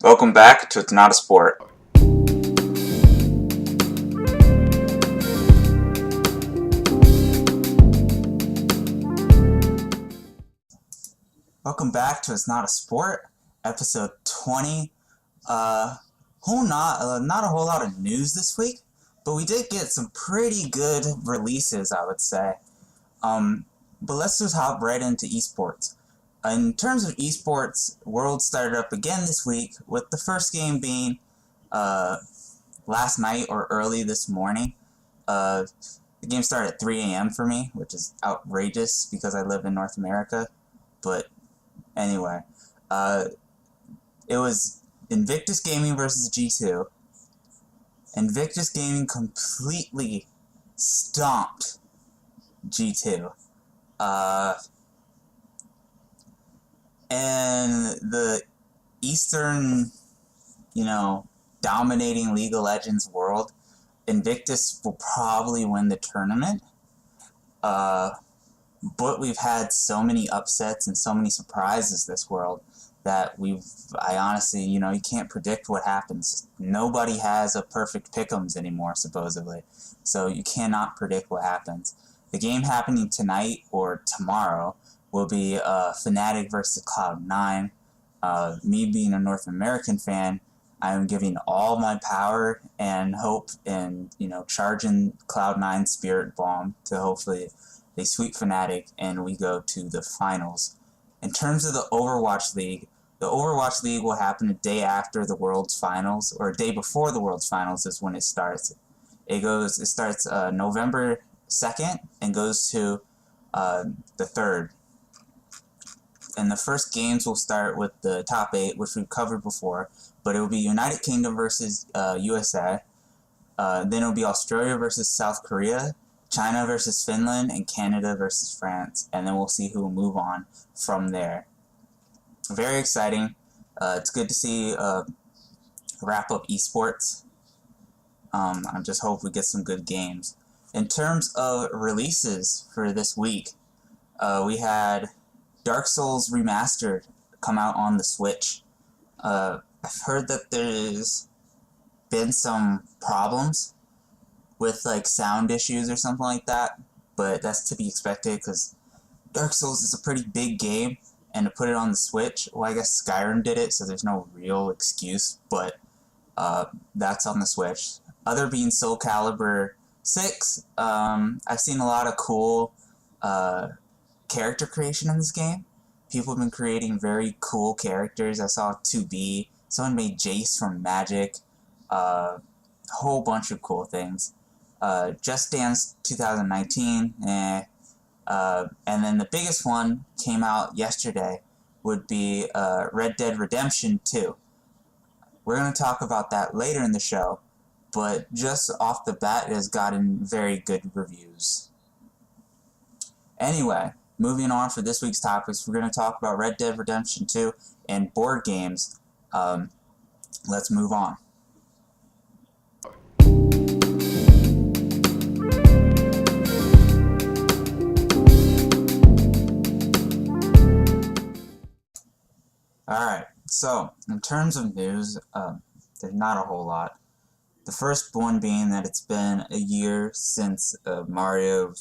Welcome back to It's Not a Sport. Welcome back to It's Not a Sport, episode 20. Not a whole lot of news this week, but we did get some pretty good releases, I would say. But let's just hop right into esports. In terms of esports, World started up again this week, with the first game being last night or early this morning. The game started at 3 a.m. for me, which is outrageous because I live in North America. But anyway, it was Invictus Gaming versus G2. Invictus Gaming completely stomped G2. And the Eastern, dominating League of Legends world, Invictus will probably win the tournament. But we've had so many upsets and so many surprises this world that I honestly, you can't predict what happens. Nobody has a perfect pick'ems anymore, supposedly. So you cannot predict what happens. The game happening tonight or tomorrow will be Fnatic versus Cloud9. Me being a North American fan, I'm giving all my power and hope in, charging Cloud9 Spirit Bomb to hopefully they sweep Fnatic and we go to the finals. In terms of the Overwatch League will happen a day after the World's Finals, or a day before the World's Finals is when it starts. It starts November 2nd and goes to the 3rd. And the first games will start with the top 8, which we've covered before, but it will be United Kingdom versus USA. Then it will be Australia versus South Korea, China versus Finland, and Canada versus France. And then we'll see who will move on from there. Very exciting. It's good to see wrap up esports. I just hope we get some good games. In terms of releases for this week, we had Dark Souls Remastered come out on the Switch. I've heard that there's been some problems with sound issues or something like that, but that's to be expected because Dark Souls is a pretty big game, and to put it on the Switch, well, I guess Skyrim did it, so there's no real excuse, but that's on the Switch. Other being Soul Calibur 6, I've seen a lot of cool character creation in this game. People have been creating very cool characters. I saw 2B, someone made Jace from Magic, a whole bunch of cool things. Just Dance 2019, and then the biggest one came out yesterday would be Red Dead Redemption 2. We're going to talk about that later in the show, but just off the bat, it has gotten very good reviews. Anyway, moving on for this week's topics, we're going to talk about Red Dead Redemption 2 and board games. Let's move on. Alright, so in terms of news, there's not a whole lot. The first one being that it's been a year since Super Mario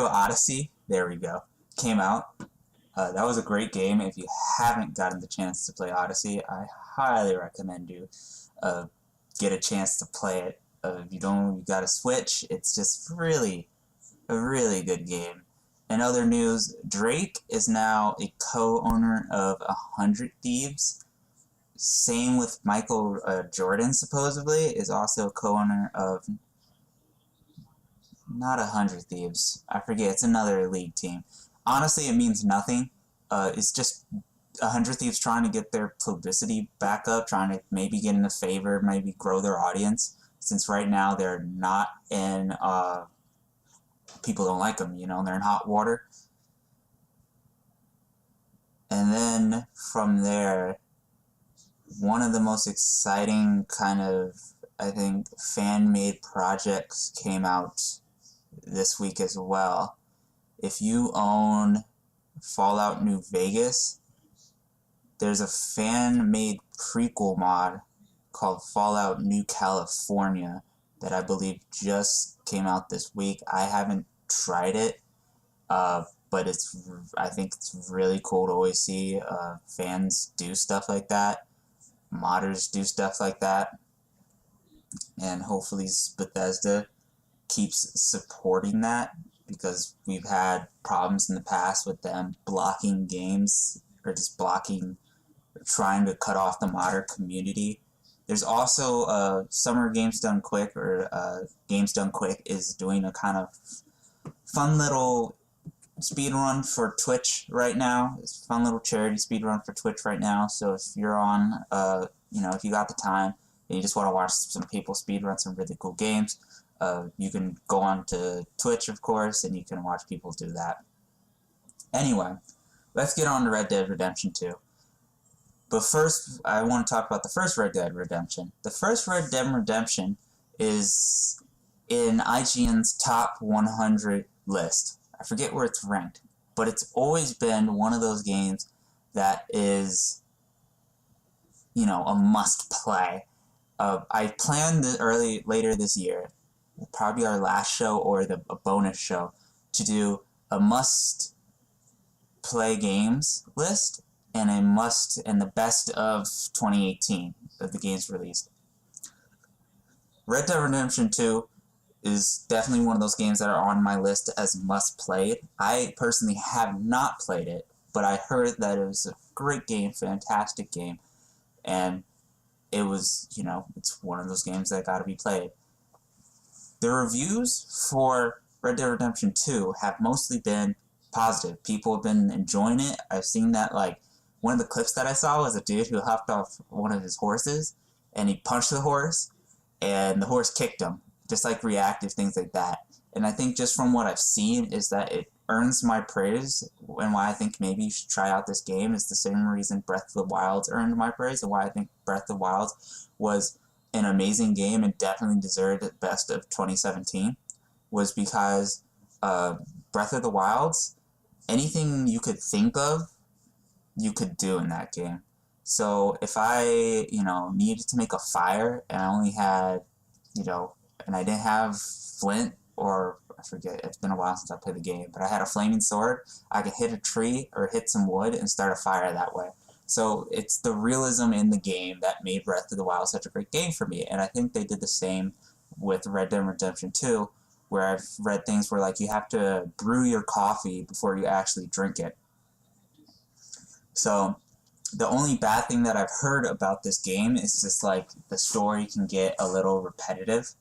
Odyssey, there we go, came out. That was a great game. If you haven't gotten the chance to play Odyssey, I highly recommend you get a chance to play it. If you got a Switch, it's just really a really good game. In other news, Drake is now a co-owner of 100 Thieves. Same with Michael Jordan, supposedly, is also a co-owner of not 100 Thieves. I forget, it's another league team. Honestly, it means nothing. It's just 100 Thieves trying to get their publicity back up, trying to maybe get in a favor, maybe grow their audience, since right now they're not in, people don't like them, they're in hot water. And then from there, one of the most exciting kind of, I think, fan-made projects came out this week as well. If you own Fallout New Vegas, there's a fan-made prequel mod called Fallout New California that I believe just came out this week. I haven't tried it, but I think it's really cool to always see fans do stuff like that, modders do stuff like that, and hopefully Bethesda keeps supporting that, because we've had problems in the past with them blocking games or just trying to cut off the modder community. There's also Summer Games Done Quick, or Games Done Quick is doing a kind of fun little speedrun for Twitch right now. It's a fun little charity speedrun for Twitch right now. So if you're on, if you got the time and you just want to watch some people speedrun some really cool games, you can go on to Twitch, of course, and you can watch people do that. Anyway, let's get on to Red Dead Redemption 2. But first, I want to talk about the first Red Dead Redemption. The first Red Dead Redemption is in IGN's top 100 list. I forget where it's ranked, but it's always been one of those games that is, a must-play. I planned later this year, probably our last show or a bonus show, to do a must-play games list and the best of 2018 of the games released. Red Dead Redemption 2 is definitely one of those games that are on my list as must-play. I personally have not played it, but I heard that it was a great game, fantastic game, and it was, it's one of those games that got to be played. The reviews for Red Dead Redemption 2 have mostly been positive. People have been enjoying it. I've seen that, one of the clips that I saw was a dude who hopped off one of his horses, and he punched the horse, and the horse kicked him. Just reactive things like that. And I think just from what I've seen is that it earns my praise, and why I think maybe you should try out this game is the same reason Breath of the Wild earned my praise, and why I think Breath of the Wild was an amazing game and definitely deserved the best of 2017, was because Breath of the Wild's, anything you could think of, you could do in that game. So if I, needed to make a fire and I only had, and I didn't have flint, or I forget, it's been a while since I played the game, but I had a flaming sword, I could hit a tree or hit some wood and start a fire that way. So it's the realism in the game that made Breath of the Wild such a great game for me, and I think they did the same with Red Dead Redemption 2, where I've read things where you have to brew your coffee before you actually drink it. So the only bad thing that I've heard about this game is just the story can get a little repetitive,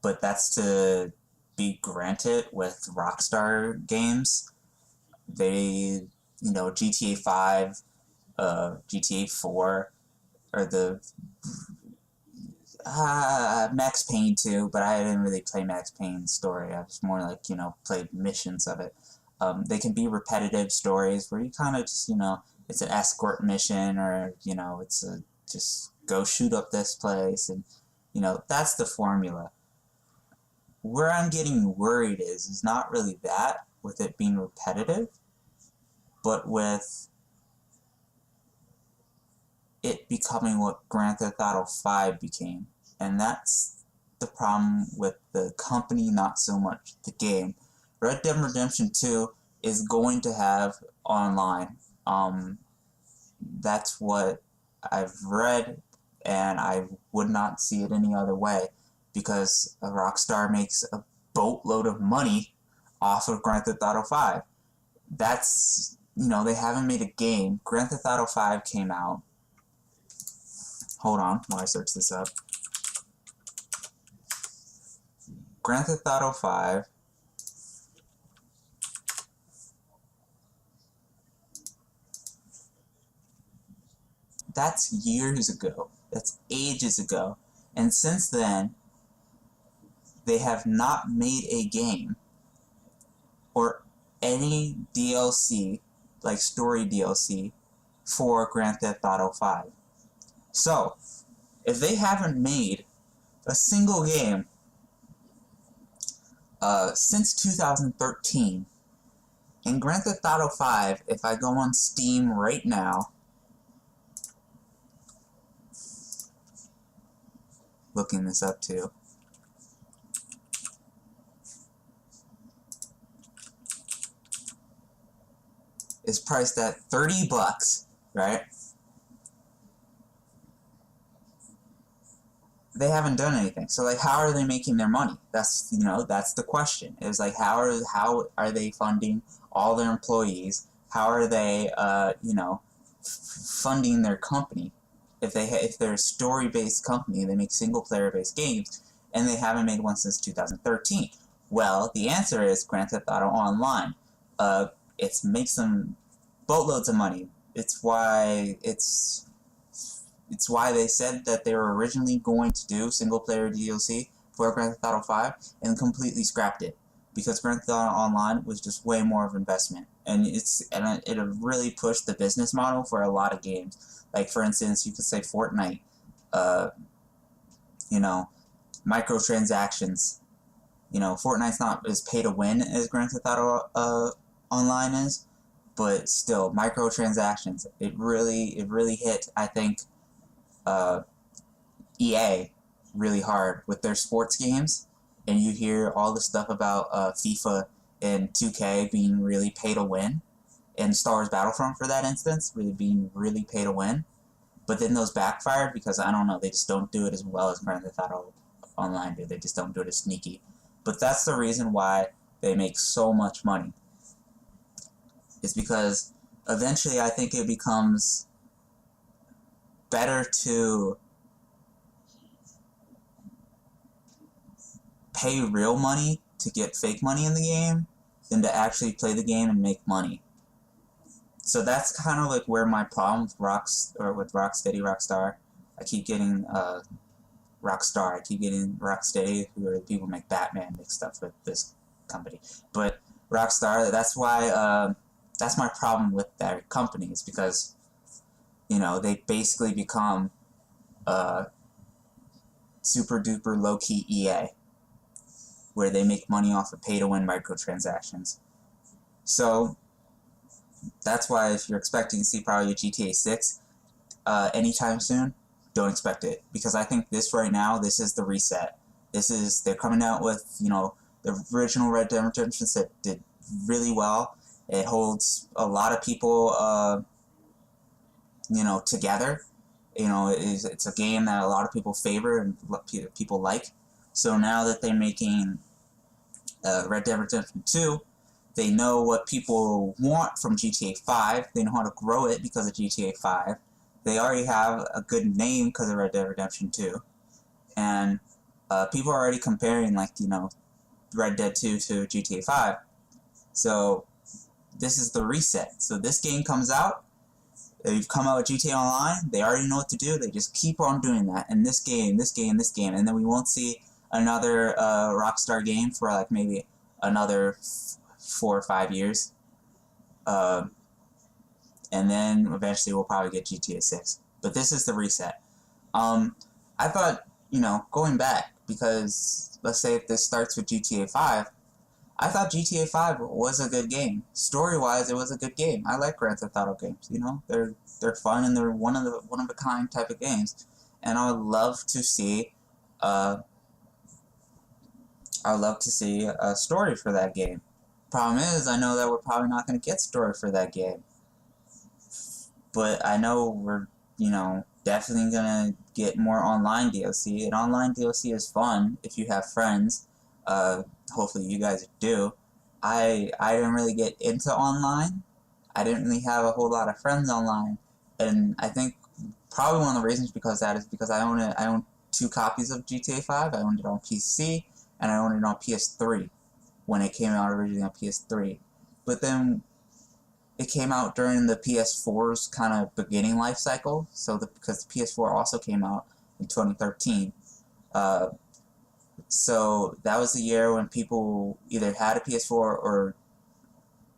but that's to be granted with Rockstar games. They, GTA 5, GTA 4, or the Max Payne 2, but I didn't really play Max Payne's story. I was more played missions of it. They can be repetitive stories where you kind of just, it's an escort mission, or, it's just go shoot up this place, and, that's the formula. Where I'm getting worried is not really that, with it being repetitive, but with it becoming what Grand Theft Auto 5 became. And that's the problem with the company, not so much the game. Red Dead Redemption 2 is going to have online. That's what I've read, and I would not see it any other way, because Rockstar makes a boatload of money off of Grand Theft Auto 5. That's, they haven't made a game. Grand Theft Auto 5 came out. Hold on while I search this up. Grand Theft Auto 5 that's years ago. That's ages ago. And since then, they have not made a game or any DLC, story DLC, for Grand Theft Auto 5. So, if they haven't made a single game since 2013. In Grand Theft Auto 5, if I go on Steam right now, looking this up too, is priced at $30, right? They haven't done anything. So like, how are they making their money? That's, you know, that's the question. It's like, how are they funding all their employees? How are they, you know, funding their company? If they're a story-based company, they make single-player-based games, and they haven't made one since 2013. Well, the answer is Grand Theft Auto Online. It makes them boatloads of money. It's why they said that they were originally going to do single-player DLC for Grand Theft Auto 5 and completely scrapped it because Grand Theft Auto Online was just way more of an investment, and it really pushed the business model for a lot of games. Like, for instance, you could say Fortnite, you know, microtransactions. You know, Fortnite's not as pay to win as Grand Theft Auto Online is, but still, microtransactions. It really hit, I think, EA really hard with their sports games, and you hear all the stuff about FIFA and 2K being really pay to win, and Star Wars Battlefront for that instance, really being really pay to win. But then those backfired because, I don't know, they just don't do it as well as Grand Theft Auto Online do. They just don't do it as sneaky. But that's the reason why they make so much money. It's because eventually I think it becomes better to pay real money to get fake money in the game than to actually play the game and make money. So that's kind of like where my problem with Rockstar. I keep getting Rockstar. I keep getting Rocksteady, who are the people who make Batman, mixed up with this company. But Rockstar, that's why that's my problem with their company, is because, you know, they basically become super duper low key EA, where they make money off of pay to win microtransactions. So that's why if you're expecting to see probably a GTA 6 anytime soon, don't expect it, because I think this right now, this is the reset. They're coming out with, you know, the original Red Dead Redemption that did really well. It holds a lot of people, you know, together. You know, it's a game that a lot of people favor and people like. So now that they're making Red Dead Redemption 2, they know what people want from GTA 5. They know how to grow it because of GTA 5. They already have a good name because of Red Dead Redemption 2. And people are already comparing, like, you know, Red Dead 2 to GTA 5. So this is the reset. So this game comes out. They've come out with GTA Online. They already know what to do. They just keep on doing that. And this game. And then we won't see another Rockstar game for, like, maybe another 4 or 5 years. And then eventually we'll probably get GTA 6. But this is the reset. I thought, you know, going back, because let's say if this starts with GTA 5, I thought GTA 5 was a good game. Story-wise, it was a good game. I like Grand Theft Auto games. You know, they're fun and they're one of a kind type of games. And I would love to see a story for that game. Problem is, I know that we're probably not going to get story for that game. But I know we're, you know, definitely going to get more online DLC. And online DLC is fun if you have friends. Hopefully you guys do. I didn't really get into online. I didn't really have a whole lot of friends online. And I think probably one of the reasons because that is because I own 2 copies of GTA 5. I owned it on PC and I owned it on PS3 when it came out originally on PS3. But then it came out during the PS4's kind of beginning life cycle. So because the PS4 also came out in 2013. So that was the year when people either had a PS4 or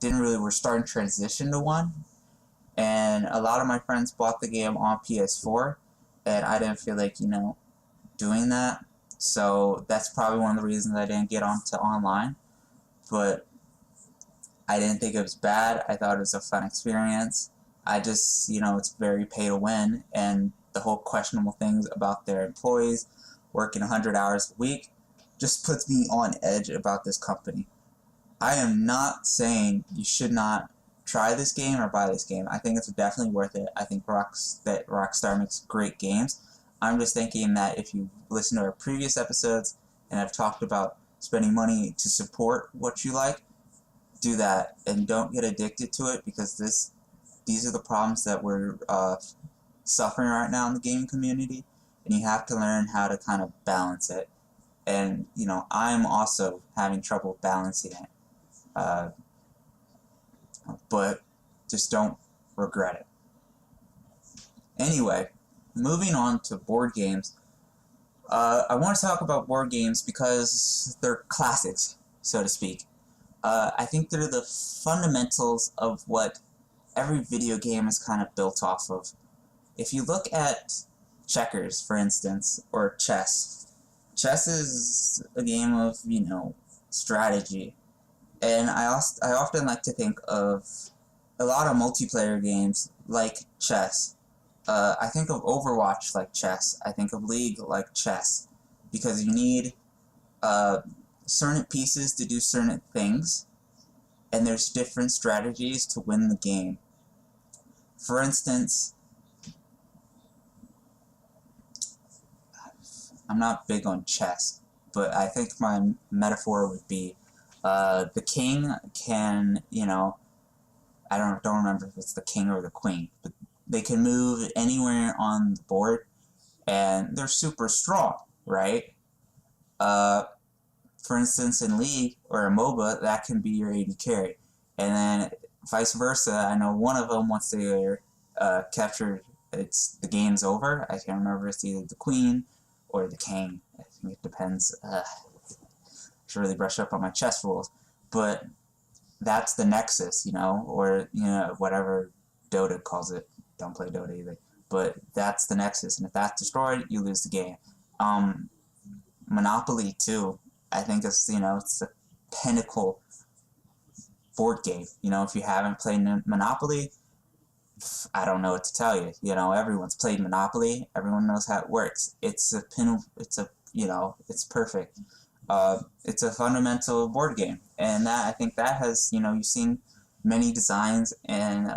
were starting to transition to one. And a lot of my friends bought the game on PS4, and I didn't feel like, you know, doing that. So that's probably one of the reasons I didn't get onto online. But I didn't think it was bad. I thought it was a fun experience. I just, it's very pay to win, and the whole questionable things about their employees working 100 hours a week just puts me on edge about this company. I am not saying you should not try this game or buy this game. I think it's definitely worth it. I think Rockstar makes great games. I'm just thinking that if you listen to our previous episodes, and I've talked about spending money to support what you like, do that and don't get addicted to it, because these are the problems that we're suffering right now in the gaming community, and you have to learn how to kind of balance it. And I'm also having trouble balancing it, but just don't regret it. Anyway, moving on to board games. I want to talk about board games because they're classics, so to speak. I think they're the fundamentals of what every video game is kind of built off of. If you look at checkers, for instance, or chess, chess is a game of, strategy. And I often like to think of a lot of multiplayer games like chess. I think of Overwatch like chess. I think of League like chess. Because you need certain pieces to do certain things, and there's different strategies to win the game. For instance, I'm not big on chess, but I think my metaphor would be the king can, I don't remember if it's the king or the queen, but they can move anywhere on the board, and they're super strong, right? For instance, in League or a MOBA, that can be your AD carry. And then vice versa, I know one of them, once they're captured, the game's over. I can't remember if it's either the queen or the king. I think it depends. I should really brush up on my chess rules. But that's the nexus, or, whatever Dota calls it. Don't play Dota either. But that's the nexus, and if that's destroyed, you lose the game. Monopoly, too. I think it's, it's a pinnacle board game. If you haven't played Monopoly, I don't know what to tell you. Everyone's played Monopoly. Everyone knows how it works. It's perfect. It's a fundamental board game. And I think that has, you've seen many designs and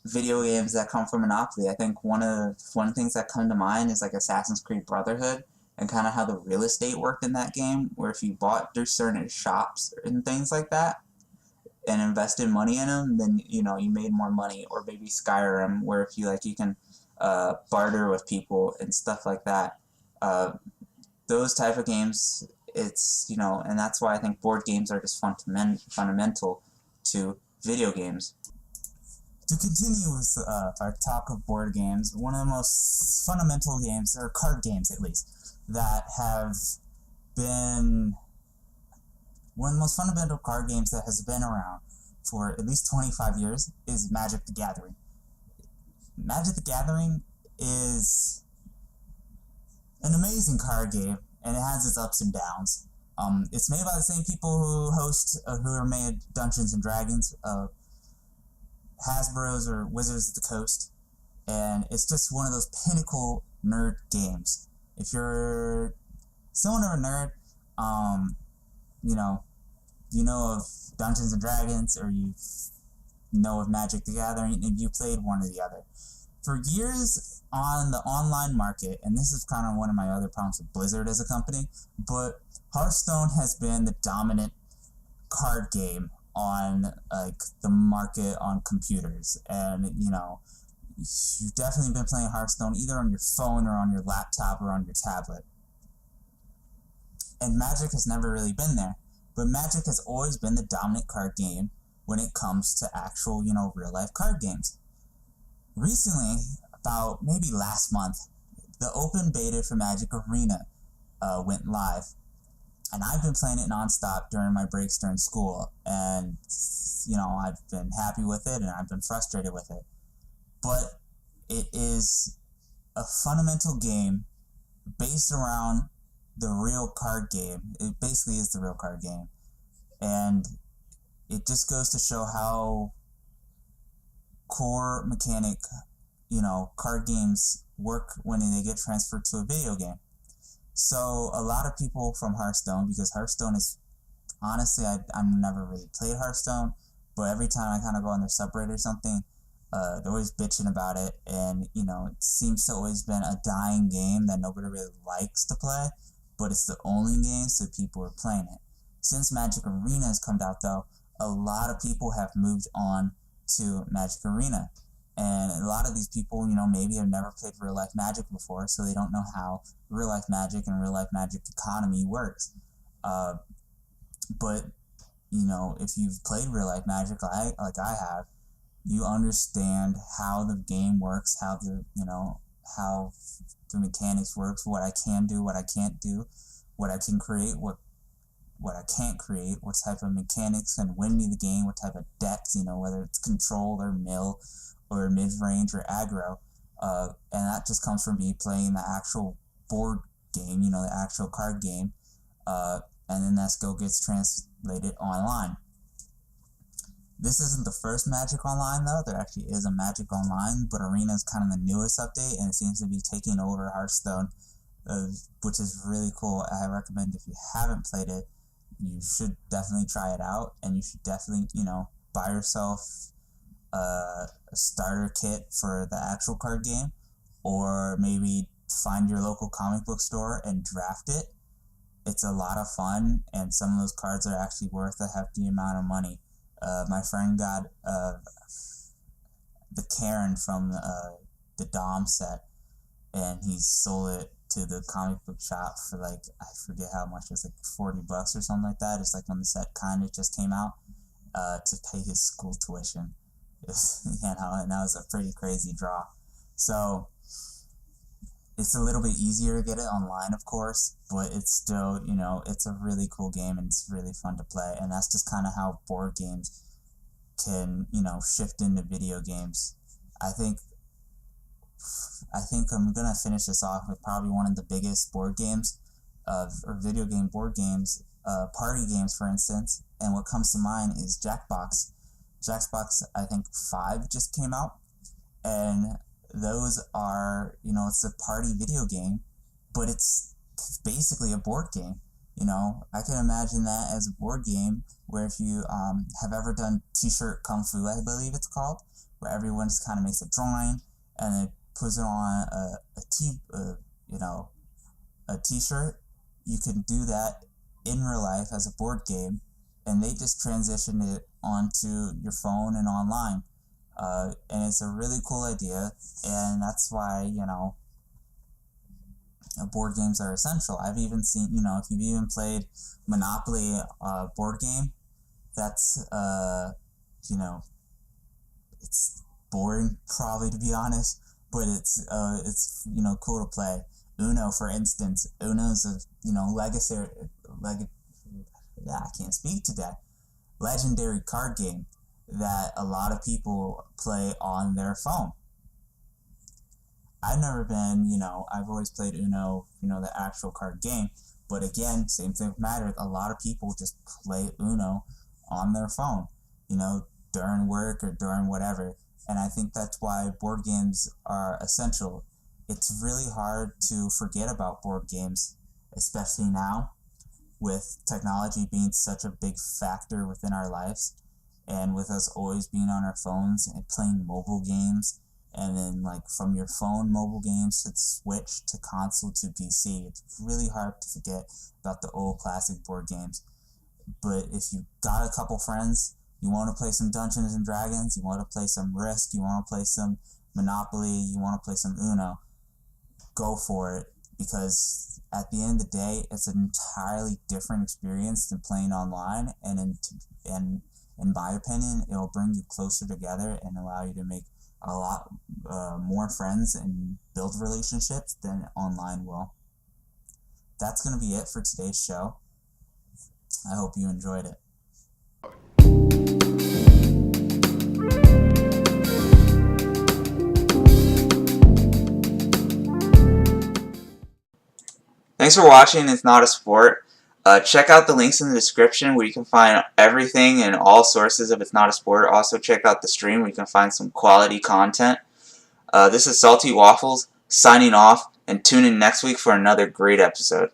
video games that come from Monopoly. I think one of the things that come to mind is like Assassin's Creed Brotherhood, and kind of how the real estate worked in that game, where if you bought their certain shops and things like that and invested money in them, then you made more money. Or maybe Skyrim, where if you can barter with people and stuff like that. Those type of games, it's and that's why I think board games are just fundamental to video games. To continue with our talk of board games, one of the most fundamental games, or card games at least, that have been one of the most fundamental card games that has been around for at least 25 years is Magic the Gathering. Magic the Gathering is an amazing card game, and it has its ups and downs. It's made by the same people who made Dungeons and Dragons, Hasbro's or Wizards of the Coast, and it's just one of those pinnacle nerd games. If you're somewhat of a nerd, you know of Dungeons and Dragons, or you know of Magic the Gathering, and you played one or the other. For years on the online market, and this is kind of one of my other problems with Blizzard as a company, but Hearthstone has been the dominant card game on the market on computers. And you've definitely been playing Hearthstone either on your phone or on your laptop or on your tablet. And Magic has never really been there. But Magic has always been the dominant card game when it comes to actual, real life card games. Recently, about maybe last month, the open beta for Magic Arena went live. And I've been playing it nonstop during my breaks during school. And, I've been happy with it and I've been frustrated with it. But it is a fundamental game based around the real card game. It basically is the real card game. And it just goes to show how core mechanic, card games work when they get transferred to a video game. So a lot of people from Hearthstone, because Hearthstone is, honestly, I've never really played Hearthstone, but every time I kind of go on their subreddit or something, they're always bitching about it, and, it seems to always been a dying game that nobody really likes to play, but it's the only game, so people are playing it. Since Magic Arena has come out, though, a lot of people have moved on to Magic Arena. And a lot of these people, maybe have never played real life Magic before, so they don't know how real life Magic and real life Magic economy works. But, if you've played real life Magic like I have, you understand how the game works, how the mechanics works, what I can do, what I can't do, what I can create, what I can't create, what type of mechanics can win me the game, what type of decks, whether it's control or mill or mid-range or aggro. And that just comes from me playing the actual board game, the actual card game. And then that skill gets translated online. This isn't the first Magic Online, though. There actually is a Magic Online, but Arena is kind of the newest update, and it seems to be taking over Hearthstone, which is really cool. I recommend, if you haven't played it, you should definitely try it out, and you should definitely, buy yourself a starter kit for the actual card game, or maybe find your local comic book store and draft it. It's a lot of fun, and some of those cards are actually worth a hefty amount of money. My friend got the Karen from the Dom set, and he sold it to the comic book shop for I forget how much, it was $40 or something like that. It's when the set kind of just came out, to pay his school tuition. And that was a pretty crazy draw. So it's a little bit easier to get it online, of course, but it's still, it's a really cool game, and it's really fun to play. And that's just kind of how board games can, shift into video games. I think I'm going to finish this off with probably one of the biggest board games, or video game board games, party games, for instance. And what comes to mind is Jackbox. Jackbox, I think 5 just came out. And those are, it's a party video game, but it's basically a board game. I can imagine that as a board game where, if you have ever done T-shirt Kung Fu, I believe it's called, where everyone just kind of makes a drawing and it puts it on a T-shirt. You can do that in real life as a board game, and they just transitioned it onto your phone and online. And it's a really cool idea, and that's why, board games are essential. I've even seen, if you've even played Monopoly board game, that's, it's boring, probably, to be honest, but it's cool to play. Uno, for instance. Uno's a, I can't speak today. Legendary card game that a lot of people play on their phone. I've never been, I've always played Uno, the actual card game. But again, same thing with Magic. A lot of people just play Uno on their phone, during work or during whatever. And I think that's why board games are essential. It's really hard to forget about board games, especially now, with technology being such a big factor within our lives, and with us always being on our phones and playing mobile games, and then from your phone mobile games to Switch to console to PC. It's really hard to forget about the old classic board games. But if you got a couple friends, you want to play some Dungeons and Dragons, you want to play some Risk, you want to play some Monopoly, you want to play some Uno, go for it, because at the end of the day, it's an entirely different experience than playing online, and in my opinion, it will bring you closer together and allow you to make a lot more friends and build relationships than online will. That's going to be it for today's show. I hope you enjoyed it. Thanks for watching It's Not a Sport. Check out the links in the description where you can find everything and all sources of It's Not a Sport. Also check out the stream where you can find some quality content. This is Salty Waffles signing off, and tune in next week for another great episode.